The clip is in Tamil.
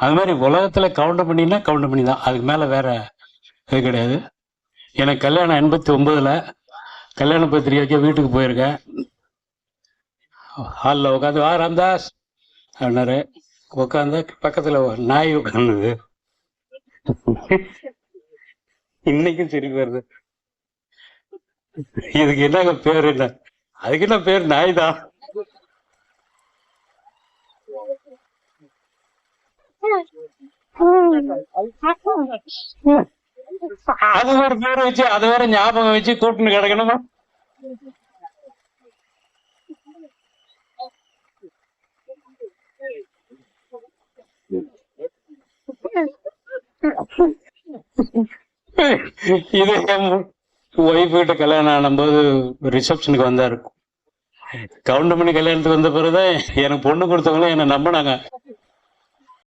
அது மாதிரி உலகத்துல கவுண்ட் பண்ணினா கவுண்ட் பண்ணி தான், அதுக்கு மேல வேற இது கிடையாது. எனக்கு கல்யாணம் 89ல் கல்யாண பத்திரிக்கைக்கு வீட்டுக்கு போயிருக்கேன். ஹாலில் உட்காந்து வா ராம்தாஸ் அப்படின்னாரு. உட்காந்து பக்கத்துல ஒரு நாய் உட்காந்துது. இன்னைக்கும் சிரிப்பு வருது. இதுக்கு என்னங்க பேர்? என்ன அதுக்கு என்ன பேர்? நாய் தான். அது ஒரு பேர் வச்சு அது வேற ஞாபகம் வச்சு கூட்டுன்னு கிடக்கணுமா? இது என் ஒய்ஃப் கிட்ட கல்யாணம் ஆனும்போது ரிசப்ஷனுக்கு வந்தாரு. கவுண்ட் பண்ணி கல்யாணத்துக்கு வந்த பிறகுதான் எனக்கு பொண்ணு கொடுத்தவங்களும் என்னை நம்பினாங்க.